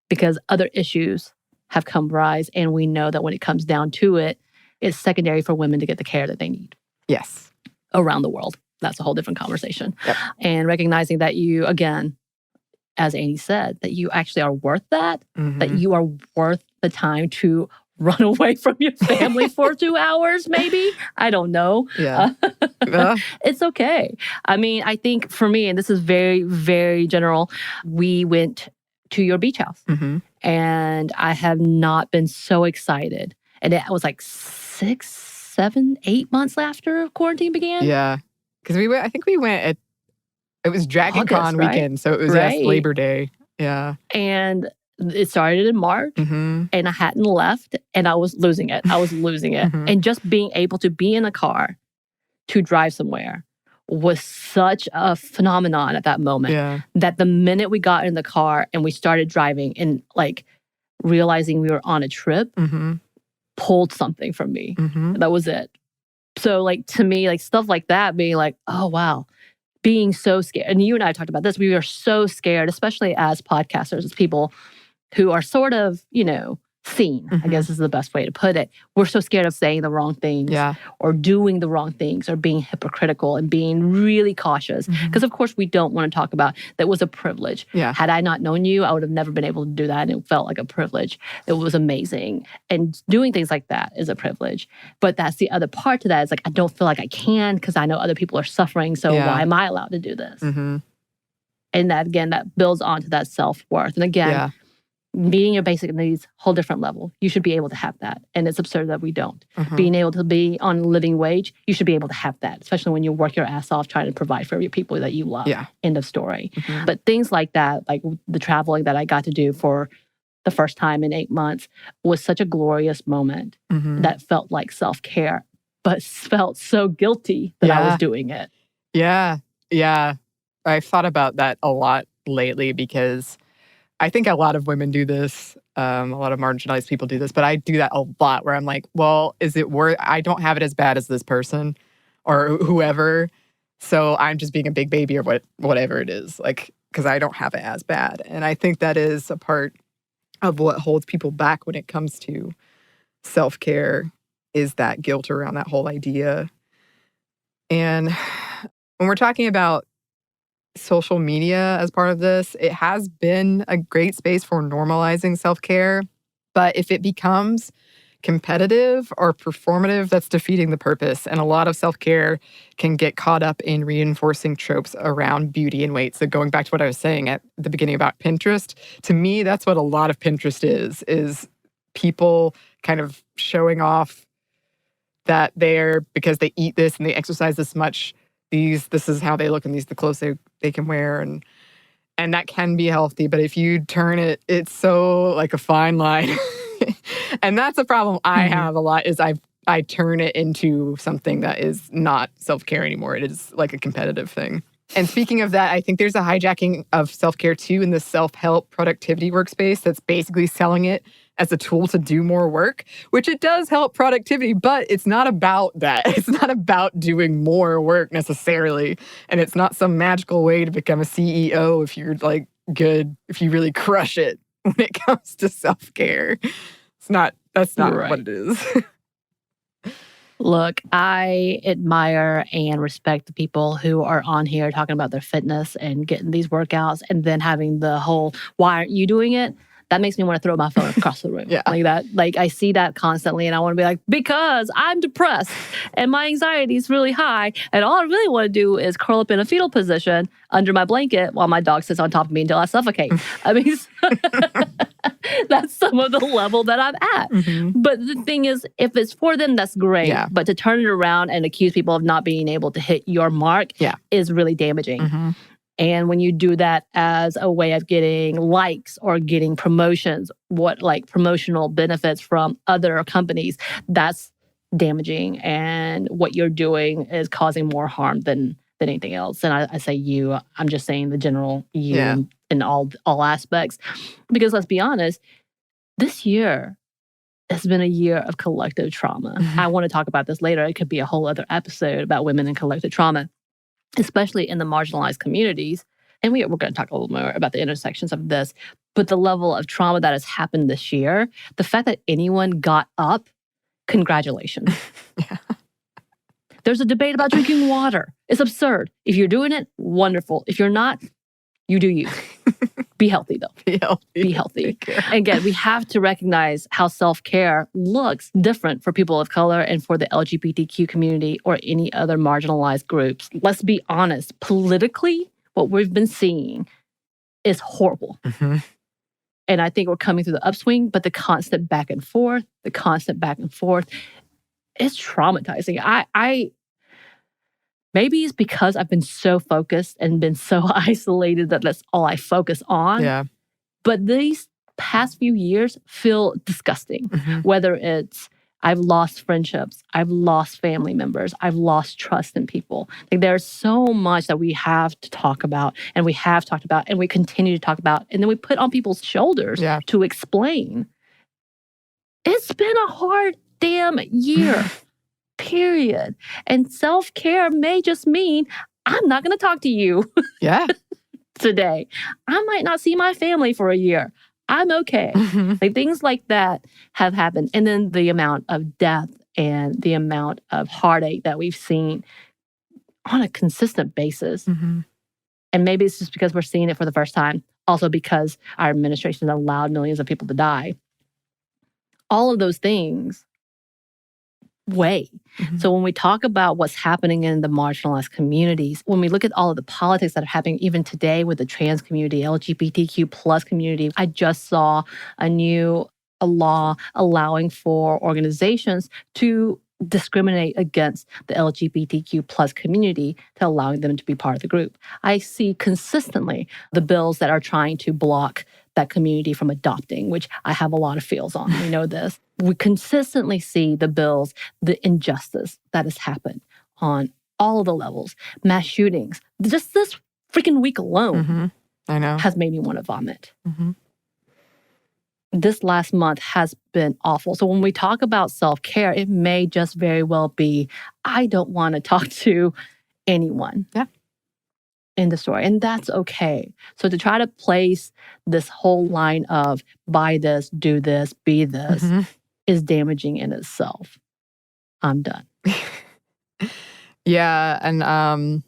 [SPEAKER 2] because other issues have come rise. And we know that when it comes down to it, it's secondary for women to get the care that they need.
[SPEAKER 1] Yes.
[SPEAKER 2] Around the world. That's a whole different conversation.
[SPEAKER 1] Yep.
[SPEAKER 2] And recognizing that you, again, as Anney said, that you actually are worth that, that you are worth the time to run away from your family for 2 hours, maybe. I don't know.
[SPEAKER 1] Yeah.
[SPEAKER 2] It's okay. I mean, I think for me, and this is very, very general, we went to your beach house. And I have not been so excited. And it was like 6, 7, 8 months after quarantine began.
[SPEAKER 1] Yeah. Because I think we went it was Dragon
[SPEAKER 2] August,
[SPEAKER 1] Con
[SPEAKER 2] right?
[SPEAKER 1] weekend. So it was Labor Day. Yeah.
[SPEAKER 2] And it started in March, and I hadn't left, and I was losing it. And just being able to be in a car to drive somewhere was such a phenomenon at that moment that the minute we got in the car and we started driving and like realizing we were on a trip, pulled something from me. That was it. So like to me, like stuff like that, being like, oh wow, being so scared. And you and I talked about this. We are so scared, especially as podcasters, as people who are sort of, seen, I guess is the best way to put it. We're so scared of saying the wrong things or doing the wrong things or being hypocritical and being really cautious. Because of course we don't want to talk about that was a privilege. Had I not known you, I would have never been able to do that. And it felt like a privilege. It was amazing. And doing things like that is a privilege. But that's the other part to that. It's like, I don't feel like I can because I know other people are suffering. So why am I allowed to do this? And that, again, that builds onto that self-worth. And again, Meeting your basic needs, whole different level. You should be able to have that. And it's absurd that we don't. Being able to be on a living wage, you should be able to have that, especially when you work your ass off trying to provide for your people that you love.
[SPEAKER 1] Yeah.
[SPEAKER 2] End of story. But things like that, like the traveling that I got to do for the first time in 8 months, was such a glorious moment that felt like self-care, but felt so guilty that I was doing it.
[SPEAKER 1] Yeah. Yeah. I've thought about that a lot lately because I think a lot of women do this. A lot of marginalized people do this, but I do that a lot where I'm like, well, is it worth, I don't have it as bad as this person or whoever. So I'm just being a big baby or whatever it is, like, because I don't have it as bad. And I think that is a part of what holds people back when it comes to self-care, is that guilt around that whole idea. And when we're talking about social media as part of this, it has been a great space for normalizing self-care. But if it becomes competitive or performative, that's defeating the purpose. And a lot of self-care can get caught up in reinforcing tropes around beauty and weight. So going back to what I was saying at the beginning about Pinterest, to me, that's what a lot of Pinterest is people kind of showing off that they're, because they eat this and they exercise this much, this is how they look and these are the clothes they can wear, and that can be healthy. But if you turn it, it's so like a fine line. And that's a problem I have a lot, is I turn it into something that is not self-care anymore. It is like a competitive thing. And speaking of that, I think there's a hijacking of self-care too in the self-help productivity workspace that's basically selling it as a tool to do more work, which it does help productivity, but it's not about that. It's not about doing more work necessarily. And it's not some magical way to become a CEO if you're like good, if you really crush it when it comes to self-care. That's not
[SPEAKER 2] Right.
[SPEAKER 1] what it is.
[SPEAKER 2] Look, I admire and respect the people who are on here talking about their fitness and getting these workouts and then having the whole, why aren't you doing it? That makes me want to throw my phone across the room.
[SPEAKER 1] Yeah.
[SPEAKER 2] Like that. Like I see that constantly and I want to be like, because I'm depressed and my anxiety is really high. And all I really want to do is curl up in a fetal position under my blanket while my dog sits on top of me until I suffocate. I mean, that's some of the level that I'm at. But the thing is, if it's for them, that's great.
[SPEAKER 1] Yeah.
[SPEAKER 2] But to turn it around and accuse people of not being able to hit your mark is really damaging. And when you do that as a way of getting likes or getting promotions, like promotional benefits from other companies, that's damaging. And what you're doing is causing more harm than anything else. And I say you, I'm just saying the general you in all aspects. Because let's be honest, this year has been a year of collective trauma. I want to talk about this later. It could be a whole other episode about women and collective trauma, especially in the marginalized communities. And we're going to talk a little more about the intersections of this. But the level of trauma that has happened this year, the fact that anyone got up, congratulations. There's a debate about drinking water. It's absurd. If you're doing it, wonderful. If you're not, you do you. Be healthy, though. Be healthy. Again, we have to recognize how self-care looks different for people of color and for the LGBTQ community or any other marginalized groups. Let's be honest. Politically, what we've been seeing is horrible. And I think we're coming through the upswing, but the constant back and forth, it's traumatizing. I maybe it's because I've been so focused and been so isolated that that's all I focus on.
[SPEAKER 1] Yeah.
[SPEAKER 2] But these past few years feel disgusting. Whether it's I've lost friendships, I've lost family members, I've lost trust in people. Like there's so much that we have to talk about and we have talked about and we continue to talk about. And then we put on people's shoulders to explain. It's been a hard damn year. Period. And self-care may just mean I'm not going to talk to you today. I might not see my family for a year. I'm okay. Like things like that have happened. And then the amount of death and the amount of heartache that we've seen on a consistent basis. And maybe it's just because we're seeing it for the first time. Also because our administration has allowed millions of people to die. All of those things way. So when we talk about what's happening in the marginalized communities, when we look at all of the politics that are happening even today with the trans community, LGBTQ plus community, I just saw a law allowing for organizations to discriminate against the LGBTQ plus community to allowing them to be part of the group. I see consistently the bills that are trying to block that community from adopting, which I have a lot of feels on. We know this. We consistently see the bills, the injustice that has happened on all of the levels. Mass shootings. Just this freaking week alone
[SPEAKER 1] I know.
[SPEAKER 2] has made me want to vomit. This last month has been awful. So when we talk about self-care, it may just very well be, I don't want to talk to anyone in the story. And that's okay. So to try to place this whole line of buy this, do this, be this is damaging in itself. I'm done.
[SPEAKER 1] Yeah. And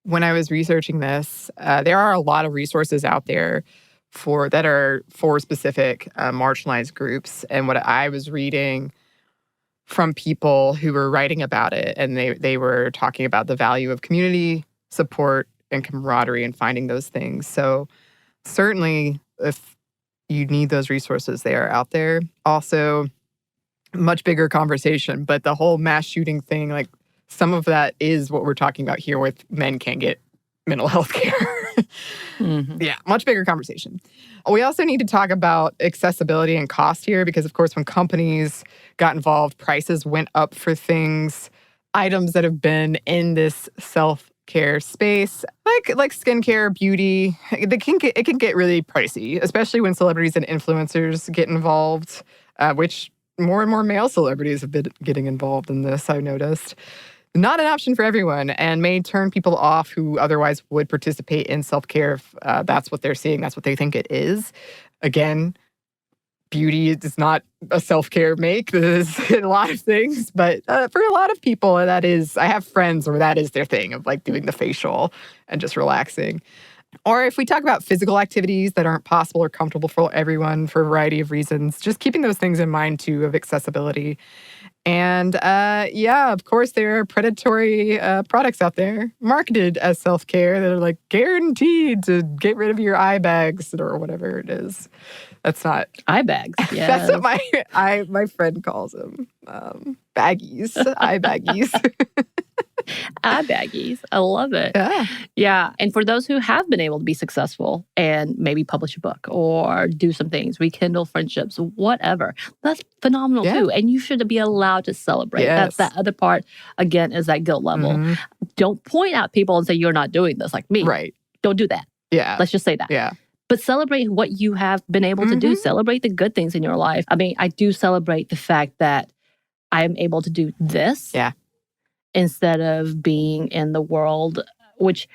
[SPEAKER 1] when I was researching this, there are a lot of resources out there that are for specific marginalized groups. And what I was reading from people who were writing about it, and they were talking about the value of community support and camaraderie and finding those things. So certainly, if you need those resources, they are out there. Also, much bigger conversation, but the whole mass shooting thing, like some of that is what we're talking about here with men can't get mental health care. Yeah, much bigger conversation. We also need to talk about accessibility and cost here because, of course, when companies got involved, prices went up for things, items that have been in this self-care space, like skincare, beauty. It can get really pricey, especially when celebrities and influencers get involved, which more and more male celebrities have been getting involved in this, I've noticed. Not an option for everyone and may turn people off who otherwise would participate in self-care if that's what they're seeing, that's what they think it is. Again, beauty is not a self-care make. There's a lot of things, but for a lot of people, that is, I have friends where that is their thing of like doing the facial and just relaxing. Or if we talk about physical activities that aren't possible or comfortable for everyone for a variety of reasons, just keeping those things in mind too of accessibility. And of course, there are predatory products out there marketed as self-care that are like guaranteed to get rid of your eye bags or whatever it is. That's not
[SPEAKER 2] eye bags. Yeah,
[SPEAKER 1] that's what my friend calls them. Baggies, eye baggies.
[SPEAKER 2] Eye baggies. I love it. Yeah. And for those who have been able to be successful and maybe publish a book or do some things, rekindle friendships, whatever, that's phenomenal too. And you should be allowed to celebrate. That's that other part, again, is that guilt level. Don't point out people and say, you're not doing this like me.
[SPEAKER 1] Right.
[SPEAKER 2] Don't do that.
[SPEAKER 1] Yeah.
[SPEAKER 2] Let's just say that.
[SPEAKER 1] Yeah.
[SPEAKER 2] But celebrate what you have been able to do. Celebrate the good things in your life. I mean, I do celebrate the fact that I'm able to do this.
[SPEAKER 1] Yeah.
[SPEAKER 2] Instead of being in the world, which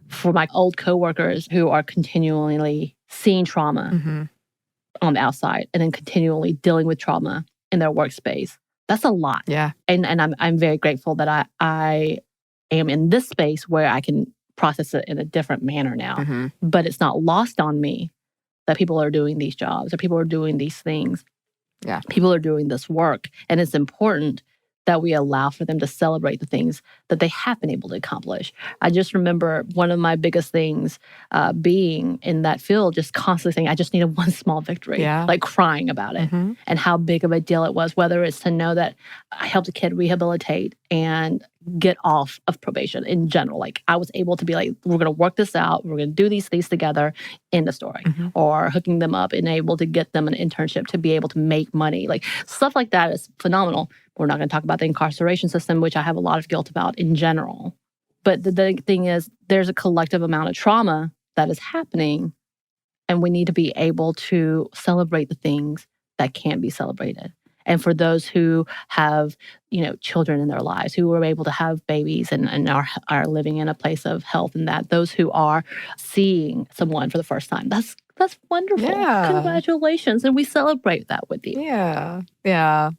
[SPEAKER 2] for my old coworkers who are continually seeing trauma on the outside and then continually dealing with trauma in their workspace, that's a lot.
[SPEAKER 1] Yeah.
[SPEAKER 2] And I'm very grateful that I am in this space where I can process it in a different manner now. But it's not lost on me that people are doing these jobs or people are doing these things.
[SPEAKER 1] Yeah.
[SPEAKER 2] People are doing this work. And it's important that we allow for them to celebrate the things that they have been able to accomplish. I just remember one of my biggest things being in that field, just constantly saying, I just needed one small victory, like crying about it and how big of a deal it was, whether it's to know that I helped a kid rehabilitate and get off of probation in general. Like I was able to be like, we're going to work this out. We're going to do these things together in the story or hooking them up and able to get them an internship to be able to make money. Like stuff like that is phenomenal. We're not going to talk about the incarceration system, which I have a lot of guilt about in general. But the thing is, there's a collective amount of trauma that is happening, and we need to be able to celebrate the things that can be celebrated. And for those who have, children in their lives, who are able to have babies and are living in a place of health and that, those who are seeing someone for the first time, that's wonderful.
[SPEAKER 1] Yeah.
[SPEAKER 2] Congratulations. And we celebrate that with you.
[SPEAKER 1] Yeah. Yeah.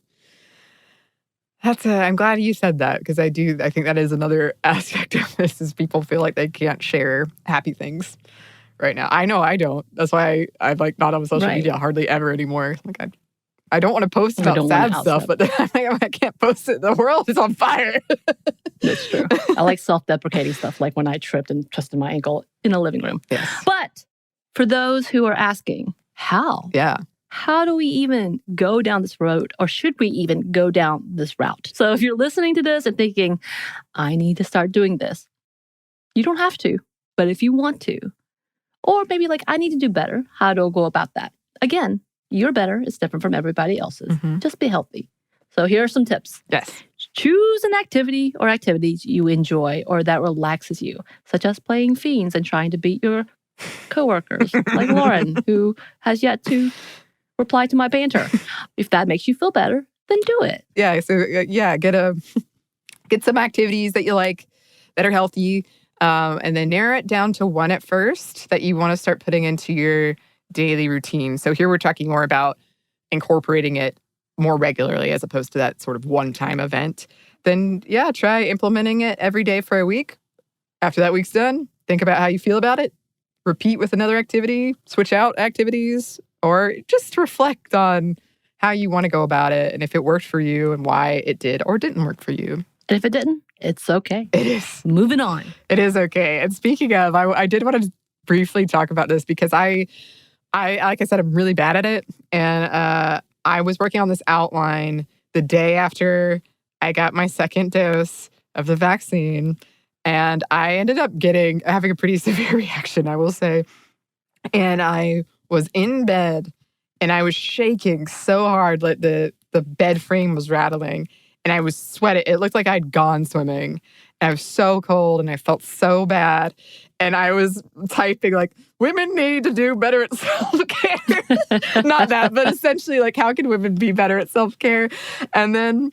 [SPEAKER 1] I'm glad you said that because I think that is another aspect of this is people feel like they can't share happy things right now. I know I don't. That's why I'm like not on social media hardly ever anymore. Like I don't want to post about sad stuff, but then I can't post it. The world is on fire.
[SPEAKER 2] That's true. I like self-deprecating stuff, like when I tripped and twisted my ankle in a living room.
[SPEAKER 1] Yes.
[SPEAKER 2] But for those who are asking, how?
[SPEAKER 1] Yeah.
[SPEAKER 2] How do we even go down this road, or should we even go down this route? So if you're listening to this and thinking, I need to start doing this, you don't have to, but if you want to, or maybe like, I need to do better, how do I go about that? Again, your better is different from everybody else's. Just be healthy. So here are some tips.
[SPEAKER 1] Yes.
[SPEAKER 2] Choose an activity or activities you enjoy or that relaxes you, such as playing fiends and trying to beat your coworkers, like Lauren, who has yet to reply to my banter. If that makes you feel better, then do it.
[SPEAKER 1] Yeah. So get some activities that you like that are healthy, and then narrow it down to one at first that you want to start putting into your daily routine. So here we're talking more about incorporating it more regularly as opposed to that sort of one-time event. Then, try implementing it every day for a week. After that week's done, think about how you feel about it. Repeat with another activity, switch out activities, or just reflect on how you want to go about it and if it worked for you and why it did or didn't work for you.
[SPEAKER 2] And if it didn't, it's okay.
[SPEAKER 1] It is.
[SPEAKER 2] Moving on.
[SPEAKER 1] It is okay. And speaking of, I did want to briefly talk about this because I like I said, I'm really bad at it. And I was working on this outline the day after I got my second dose of the vaccine. And I ended up having a pretty severe reaction, I will say. And I was in bed and I was shaking so hard, like the bed frame was rattling. And I was sweating. It looked like I'd gone swimming. And I was so cold and I felt so bad. And I was typing like, women need to do better at self-care. Not that, but essentially like, how can women be better at self-care? And then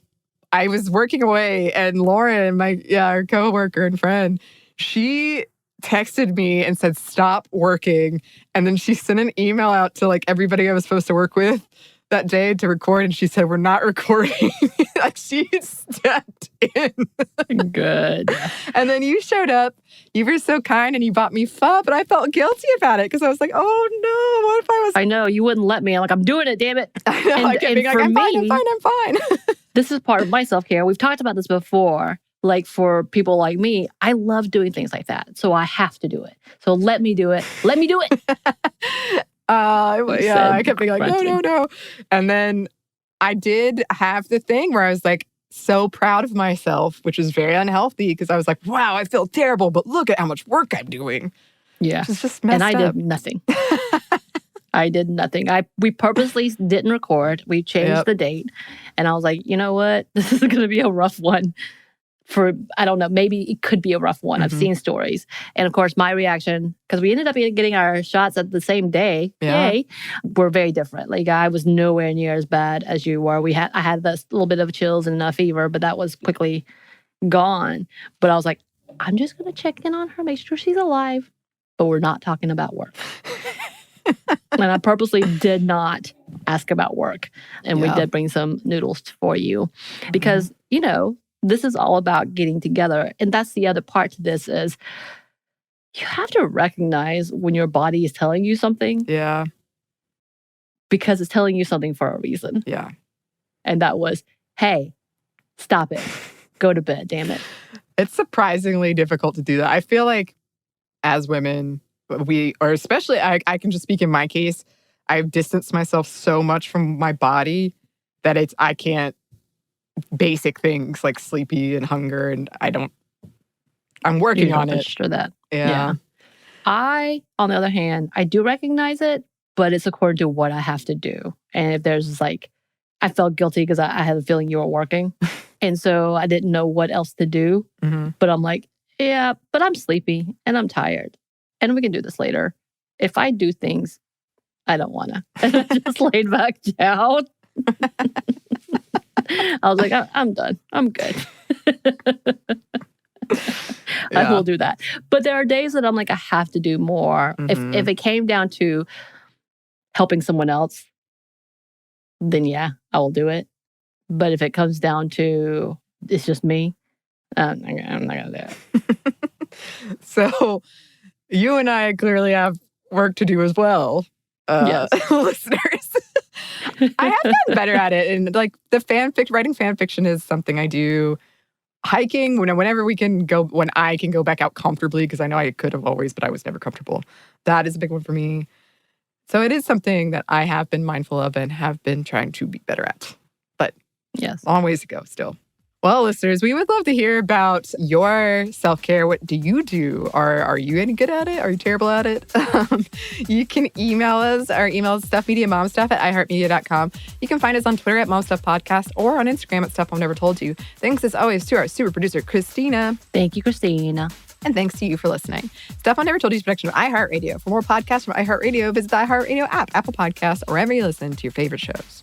[SPEAKER 1] I was working away and Lauren, our coworker and friend, she texted me and said, stop working. And then she sent an email out to like everybody I was supposed to work with that day to record, and she said, we're not recording. Like she stepped in.
[SPEAKER 2] Good.
[SPEAKER 1] And then you showed up. You were so kind and you bought me pho, but I felt guilty about it because I was like, oh no, what if I was...
[SPEAKER 2] I know, you wouldn't let me. I'm like, I'm doing it, damn it.
[SPEAKER 1] I know,
[SPEAKER 2] and,
[SPEAKER 1] I kept being like, I'm fine.
[SPEAKER 2] This is part of my self-care. We've talked about this before. Like for people like me, I love doing things like that. So I have to do it. So let me do it. Let me do it.
[SPEAKER 1] I kept being like, no. And then I did have the thing where I was like so proud of myself, which is very unhealthy because I was like, wow, I feel terrible, but look at how much work I'm doing.
[SPEAKER 2] Yeah.
[SPEAKER 1] It's just messed up.
[SPEAKER 2] And I did nothing. I did nothing. We purposely didn't record. We changed the date. And I was like, you know what? This is going to be a rough one. I don't know, maybe it could be a rough one. I've seen stories. And of course, my reaction, because we ended up getting our shots at the same day, were very different. Like I was nowhere near as bad as you were. I had this little bit of chills and a fever, but that was quickly gone. But I was like, I'm just going to check in on her, make sure she's alive. But we're not talking about work. And I purposely did not ask about work. And we did bring some noodles for you. Because, this is all about getting together. And that's the other part to this is you have to recognize when your body is telling you something.
[SPEAKER 1] Yeah.
[SPEAKER 2] Because it's telling you something for a reason.
[SPEAKER 1] Yeah.
[SPEAKER 2] And that was, hey, stop it. Go to bed, damn it.
[SPEAKER 1] It's surprisingly difficult to do that. I feel like as women, especially I can just speak in my case, I've distanced myself so much from my body that I can't basic things like sleepy and hunger, and I'm working on it.
[SPEAKER 2] Register that.
[SPEAKER 1] Yeah.
[SPEAKER 2] I, on the other hand, I do recognize it, but it's according to what I have to do. And if there's like, I felt guilty because I had a feeling you were working. And so I didn't know what else to do. But I'm like, yeah, but I'm sleepy and I'm tired. And we can do this later. If I do things, I don't want to. And I just laid back down. I was like, I'm done. I'm good. I will do that. But there are days that I'm like, I have to do more. If it came down to helping someone else, then yeah, I will do it. But if it comes down to it's just me, I'm not going to do it.
[SPEAKER 1] So you and I clearly have work to do as well,
[SPEAKER 2] yes.
[SPEAKER 1] listeners. I have gotten better at it. And like writing fan fiction is something I do. Hiking, whenever when I can go back out comfortably, because I know I could have always, but I was never comfortable. That is a big one for me. So it is something that I have been mindful of and have been trying to be better at. But
[SPEAKER 2] yes,
[SPEAKER 1] long ways to go still. Well, listeners, we would love to hear about your self-care. What do you do? Are you any good at it? Are you terrible at it? You can email us. Our email is stuffmediamomstuff@iheartmedia.com. You can find us on Twitter @momstuffpodcast or on Instagram @Stuff I've Never Told You. Thanks as always to our super producer, Christina.
[SPEAKER 2] Thank you, Christina.
[SPEAKER 1] And thanks to you for listening. Stuff I Never Told You is a production of iHeartRadio. For more podcasts from iHeartRadio, visit the iHeartRadio app, Apple Podcasts, or wherever you listen to your favorite shows.